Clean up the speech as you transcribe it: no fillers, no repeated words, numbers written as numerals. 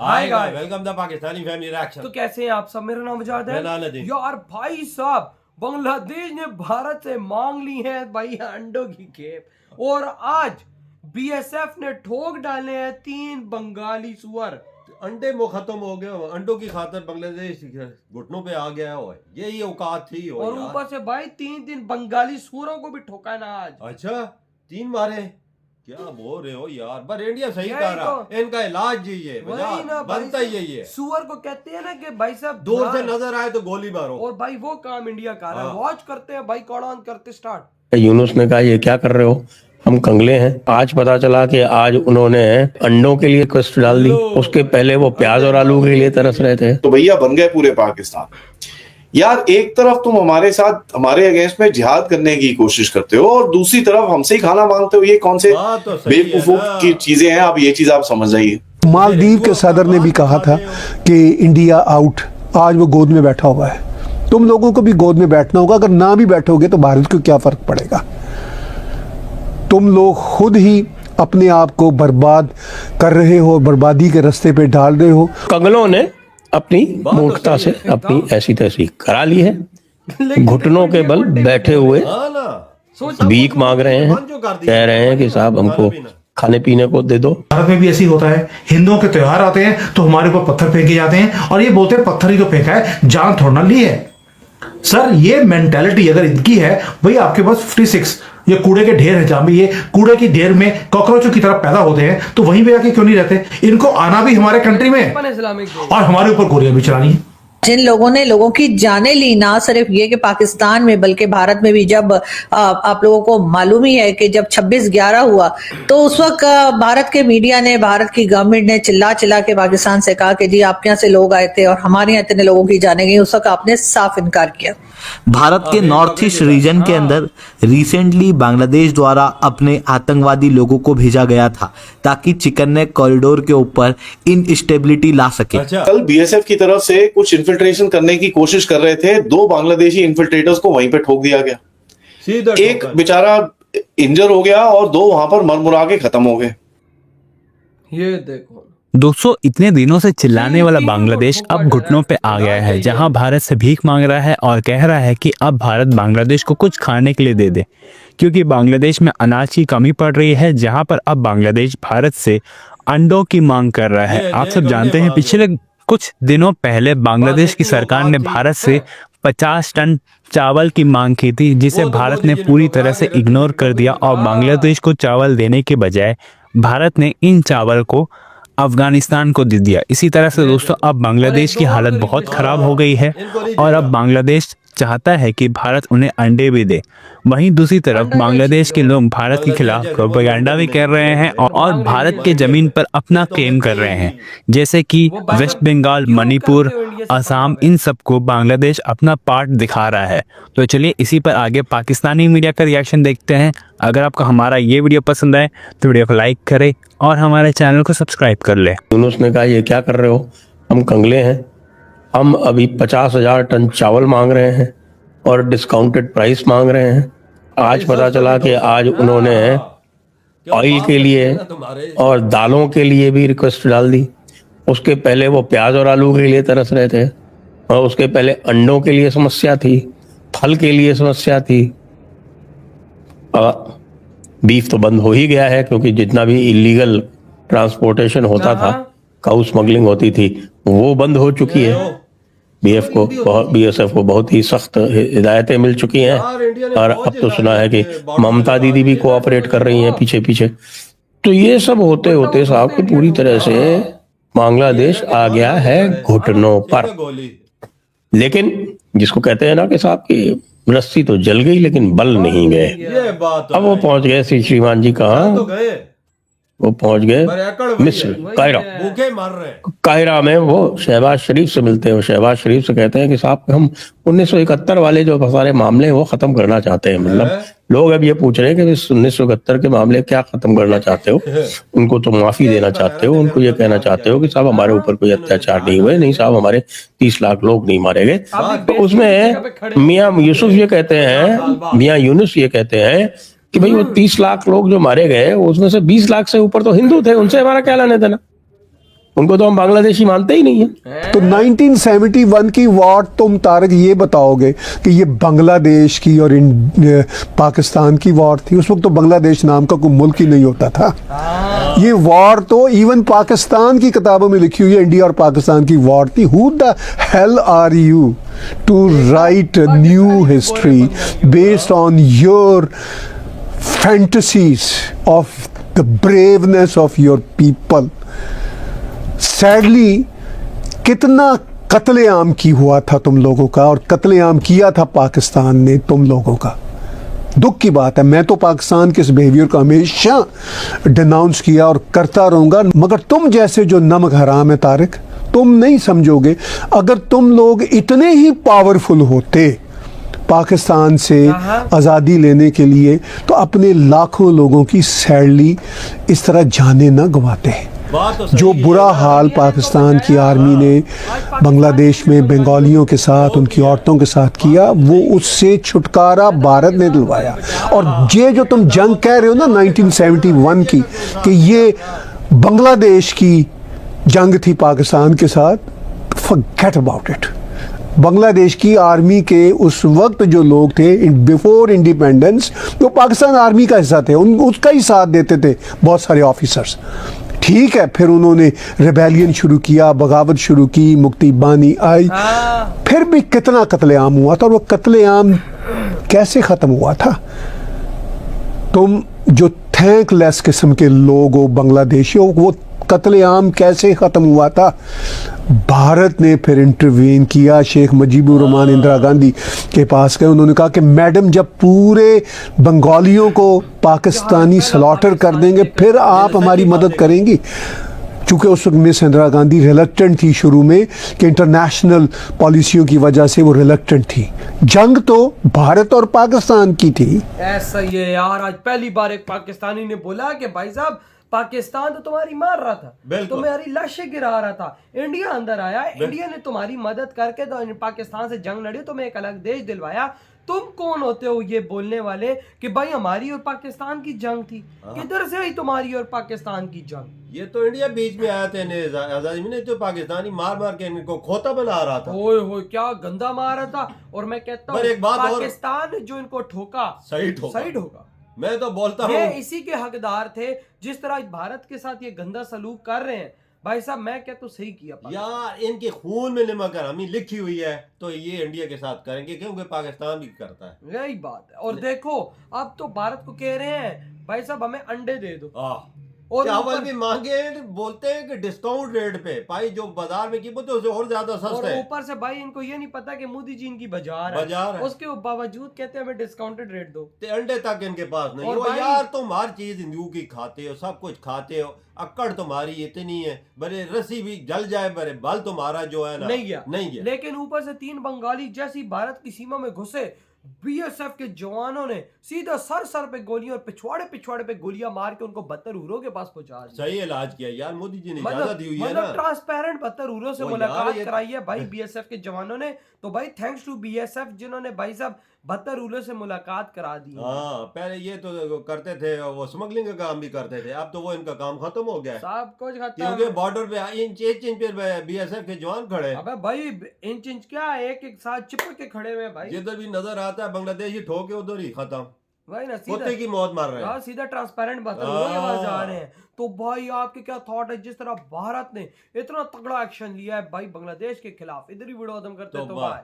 Hi guys, welcome the Pakistani family reaction. तो कैसे हैं आप सब? मेरा नाम वजाद है। यार भाई साहब, बांग्लादेश ने भारत से मांग ली है भाई अंडों की खेप, और आज बीएसएफ ने ठोक डाले हैं 3 बंगाली सुअर। अंडे वो खत्म हो गए, अंडों की खातर बांग्लादेश घुटनों पे आ गया है। यही औकात थी। और ऊपर से भाई 3 बंगाली सुअरों को भी ठोका ना आज। अच्छा, 3 मारे? क्या बोल रहे हो यार? पर इंडिया सही कर रहा है। इनका इलाज यही है, बनता ही यही है। सुअर को कहते हैं ना कि भाई साहब दूर से नजर आए तो गोली मारो, और भाई वो काम इंडिया कर रहा है। वॉच करते हैं भाई, कौन ऑन करते स्टार्ट। यूनुस ने कहा ये क्या कर रहे हो, हम कंगले हैं। आज पता चला कि आज उन्होंने अंडों के लिए रिक्वेस्ट डाल दी, उसके पहले वो प्याज और आलू के लिए तरस रहे थे। तो भैया बन गए पूरे पाकिस्तान। यार एक तरफ तुम हमारे साथ हमारे अगेंस्ट में जिहाद करने की कोशिश करते हो और दूसरी तरफ हमसे ही खाना मांगते हो। ये कौन से बेवकूफों की चीजें हैं? आप ये चीज आप समझ जाइए। मालदीव के सदर ने भी कहा था कि इंडिया आउट, आज वो गोद में बैठा हुआ है। तुम लोगों को भी गोद में बैठना होगा। अगर ना भी बैठोगे तो भारत को क्या फर्क पड़ेगा? तुम लोग खुद ही अपने आप को बर्बाद कर रहे हो, बर्बादी के रास्ते पे डाल रहे हो। कंगलों ने अपनी मूर्खता से अपनी ऐसी तैसी करा ली है। घुटनों के बल बैठे हुए भीख मांग रहे हैं, कह रहे हैं कि साहब हमको खाने पीने को दे दो। भारत में भी ऐसी होता है, हिंदुओं के त्योहार आते हैं तो हमारे ऊपर पत्थर फेंके जाते हैं और ये बोलते हैं पत्थर ही तो फेंका है, जान थोड़ा ना ली है। सर ये मेंटालिटी अगर इनकी है, भाई आपके पास 56 ये कूड़े के ढेर है, जहां भी ये कूड़े की ढेर में कॉकरोचों की तरह पैदा होते हैं, तो वहीं पे आके क्यों नहीं रहते? इनको आना भी हमारे कंट्री में और हमारे ऊपर गोलियां भी चलानी है। जिन लोगों ने लोगों की जानें ली, ना सिर्फ ये कि पाकिस्तान में बल्कि भारत में भी, जब आप लोगों को मालूम ही है कि जब 26/11 हुआ तो उस वक्त भारत के मीडिया ने, भारत की गवर्नमेंट ने चिल्ला चिल्ला के पाकिस्तान से कहा कि जी आपके यहाँ से लोग आए थे और हमारे यहाँ इतने लोगों की जानें गई। उस वक्त आपने साफ इनकार किया। भारत के नॉर्थ ईस्ट रीजन के अंदर रिसेंटली बांग्लादेश द्वारा अपने आतंकवादी लोगों को भेजा गया था ताकि चिकन नेक कॉरिडोर के ऊपर इनस्टेबिलिटी ला सके। कल बीएसएफ की तरफ से कुछ इन्फिल्ट्रेशन करने की कोशिश कर रहे थे, 2 बांग्लादेशी इन्फिल्ट्रेटर्स को वहीं पे ठोक दिया गया। एक बेचारा इंजर हो गया और 2 वहां पर मरमुरा के खत्म हो गए। ये देखो दोस्तों, इतने दिनों से चिल्लाने वाला बांग्लादेश अब घुटनों पे आ गया है, जहां भारत से भीख मांग रहा है और कह रहा है कि अब भारत बांग्लादेश को कुछ खाने के लिए दे दे, क्योंकि बांग्लादेश में अनाज की कमी पड़ रही है। जहां पर अब बांग्लादेश भारत से अंडों की मांग कर रहा है। आप सब जानते हैं पिछले कुछ दिनों पहले बांग्लादेश की सरकार ने भारत से 50 टन चावल की मांग की थी, जिसे भारत ने पूरी तरह से इग्नोर कर दिया और बांग्लादेश को चावल देने के बजाय भारत ने इन चावल को अफगानिस्तान को दे दिया। इसी तरह से दोस्तों अब बांग्लादेश की हालत बहुत खराब हो गई है और अब बांग्लादेश चाहता है कि भारत उन्हें अंडे भी दे। वहीं दूसरी तरफ बांग्लादेश के लोग भारत के खिलाफ प्रोपेगेंडा भी कर रहे हैं और भारत के जमीन पर अपना क्लेम कर रहे हैं, जैसे कि वेस्ट बंगाल, मणिपुर, असम, इन सबको बांग्लादेश अपना पार्ट दिखा रहा है। तो चलिए इसी पर आगे पाकिस्तानी मीडिया का रिएक्शन देखते हैं। अगर आपको हमारा ये वीडियो पसंद आए तो वीडियो को लाइक करें और हमारे चैनल को सब्सक्राइब कर ले। यूनुस ने कहा ये क्या कर रहे हो, हम कंगले हैं। हम अभी 50,000 टन चावल मांग रहे हैं और डिस्काउंटेड प्राइस मांग रहे हैं। आज पता चला कि आज उन्होंने ऑयल के लिए और दालों के लिए भी रिक्वेस्ट डाल दी। उसके पहले वो प्याज और आलू के लिए तरस रहे थे और उसके पहले अंडों के लिए समस्या थी, फल के लिए समस्या थी। बीफ तो बंद हो ही गया है, क्योंकि जितना भी इलीगल ट्रांसपोर्टेशन होता था, काउ स्मगलिंग होती थी, वो बंद हो चुकी है। बीएसएफ को बहुत ही सख्त हिदायतें मिल चुकी हैं और अब तो सुना है कि ममता दीदी भी कोऑपरेट कर रही हैं पीछे पीछे। तो ये सब होते होते साहब की पूरी तरह से बांग्लादेश आ गया है घुटनों पर। लेकिन जिसको कहते हैं ना कि साहब की रस्सी तो जल गई लेकिन बल नहीं गए। अब वो पहुंच गए श्रीमान जी कहाँ? वो पहुंच गए मिस्र, कायरा में। वो शहबाज शरीफ से मिलते हैं। शहबाज शरीफ से कहते हैं कि साहब हम 1971 वाले जो सारे मामले हैं वो खत्म करना चाहते हैं। मतलब लोग अब ये पूछ रहे हैं कि 1971 के मामले क्या खत्म करना चाहते हो? उनको तो माफी देना चाहते हो? उनको ये कहना चाहते हो कि साहब हमारे ऊपर कोई अत्याचार नहीं हुए? नहीं साहब, हमारे 30 लाख लोग नहीं मारे गए। तो उसमें मियां यूसुफ ये कहते हैं, मियां यूनुस ये कहते हैं कि भाई वो 30 लाख लोग जो मारे गए उसमें से 20 लाख से ऊपर तो हिंदू थे, उनसे हमारा क्या लेना देना? उनको तो हम बांग्लादेशी मानते ही नहीं है। तो 1971 की वॉर तुम तारक ये बताओगे कि ये बांग्लादेश की और पाकिस्तान की वॉर थी? उस वक्त तो बांग्लादेश नाम का कोई मुल्क ही नहीं होता था। ये वॉर तो इवन पाकिस्तान की किताबों में लिखी हुई है, इंडिया और पाकिस्तान की वॉर थी। Who the hell are you to write new history based on your fantasies of the braveness of your people? Sadly कितना कत्लेआम की हुआ था तुम लोगों का, और कत्लेआम किया था पाकिस्तान ने तुम लोगों का। दुख की बात है, मैं तो पाकिस्तान के इस बिहेवियर को हमेशा डिनाउंस किया और करता रहूंगा, मगर तुम जैसे जो नमक हराम है तारिक, तुम नहीं समझोगे। अगर तुम लोग इतने ही पावरफुल होते पाकिस्तान से आज़ादी लेने के लिए, तो अपने लाखों लोगों की सैडली इस तरह जाने ना गंवाते। जो बुरा हाल पाकिस्तान की आर्मी ने बांग्लादेश में बंगालियों के साथ, उनकी औरतों के साथ किया, वो उससे छुटकारा भारत ने दिलवाया। और ये जो तुम जंग कह रहे हो ना 1971 की, कि ये बांग्लादेश की जंग थी पाकिस्तान के साथ, फॉरगेट अबाउट इट। बांग्लादेश की आर्मी के उस वक्त जो लोग थे बिफोर इंडिपेंडेंस, वो पाकिस्तान आर्मी का हिस्सा थे, उसका ही साथ देते थे बहुत सारे ऑफिसर्स। ठीक है, फिर उन्होंने रिबेलियन शुरू किया, बगावत शुरू की, मुक्ति बानी आई, फिर भी कितना कत्लेआम हुआ था। और वो कत्लेआम कैसे ख़त्म हुआ था? तुम जो थैंकलेस किस्म के लोग हो बांग्लादेशी हो, वो कत्लेआम कैसे ख़त्म हुआ था? भारत ने फिर इंटरवीन किया। शेख मुजीबुर रहमान इंदिरा गांधी के पास गए, उन्होंने कहा कि मैडम जब पूरे बंगालियों को पाकिस्तानी स्लॉटर कर देंगे फिर आप हमारी मदद करेंगी। चूँकि उस वक्त मिस इंदिरा गांधी रिलक्टेंट थी शुरू में, कि इंटरनेशनल पॉलिसियों की वजह से वो रिलक्टेंट थी। जंग तो भारत और पाकिस्तान की थी। ऐसा ही है यार, आज पहली बार एक पाकिस्तानी ने बोला कि भाई साहब पाकिस्तान तो तुम्हारी मार रहा था, तुम्हारी लाशें गिरा रहा था, इंडिया अंदर आया, इंडिया ने तुम्हारी मदद करके तो पाकिस्तान से जंग लड़ी, तुम्हें एक अलग देश दिलवाया। तुम कौन होते हो ये बोलने वाले कि भाई हमारी और पाकिस्तान की जंग थी? किधर से आई तुम्हारी और पाकिस्तान की जंग? ये तो इंडिया बीच में आया था, आजादी में तो पाकिस्तानी मार मार के इनको खोता बना रहा था। ओए होए क्या गंदा मार रहा था। और मैं कहता हूँ पाकिस्तान जो इनको ठोका सही ठोका। मैं तो बोलता हूँ ये इसी के हकदार थे, जिस तरह भारत के साथ ये गंदा सलूक कर रहे हैं। भाई साहब मैं क्या तो सही किया यार, इनके खून में नमक हरामी लिखी हुई है, तो ये इंडिया के साथ करेंगे क्योंकि पाकिस्तान भी करता है। यही बात है। और देखो अब तो भारत को कह रहे हैं भाई साहब हमें अंडे दे दो, और चावल भी मांगे, बोलते हैं कि डिस्काउंट रेट पे। भाई जो बाजार में कीमत है उससे और ज्यादा सस्ता है। ऊपर से भाई इनको ये नहीं पता कि मोदी जी इनकी बाजार है। उसके बावजूद कहते हैं हमें डिस्काउंटेड रेट दो। अंडे तक इनके पास नहीं। और यार तुम हर चीज हिंदू की खाते हो, सब कुछ खाते हो, अक्कड़ तुम्हारी इतनी है, बड़े रस्सी भी जल जाए, बड़े बल तुम्हारा जो है ना नहीं गया। लेकिन ऊपर से 3 बंगाली जैसी भारत की सीमा में घुसे, बीएसएफ के जवानों ने सीधा सर पे गोलियां और पिछवाड़े पे गोलियां मार के उनको बदतरूरों के पास पहुंचा दिया। सही इलाज किया यार, मोदी जी ने इजाजत दी हुई है ना। ट्रांसपेरेंट बदतरूरों से मुलाकात कराई है भाई बीएसएफ के जवानों ने। तो भाई थैंक्स टू बीएसएफ जिन्होंने भाई साहब बदतरूरों से मुलाकात करा दी। पहले ये तो करते थे, वो स्मगलिंग का काम भी करते थे, अब तो वो इनका काम खत्म हो गया है। सब कुछ खत्म, क्योंकि बॉर्डर पे इंच पे बीएसएफ के जवान खड़े। अबे भाई इंच क्या, एक साथ चिपक के खड़े हुए भाई। जिधर भी नजर आता है बांग्लादेशी ठोके उधर ही खत्म, भाई ना कुत्ते की मौत मार रहे हैं, सीधा ट्रांसपेरेंट बदतरूरों के पास जा रहे हैं। तो भाई आपके क्या थॉट है, जिस तरह भारत ने इतना तगड़ा एक्शन लिया है भाई बांग्लादेश के खिलाफ? इधर ही वीडियो खत्म करते तो बाय।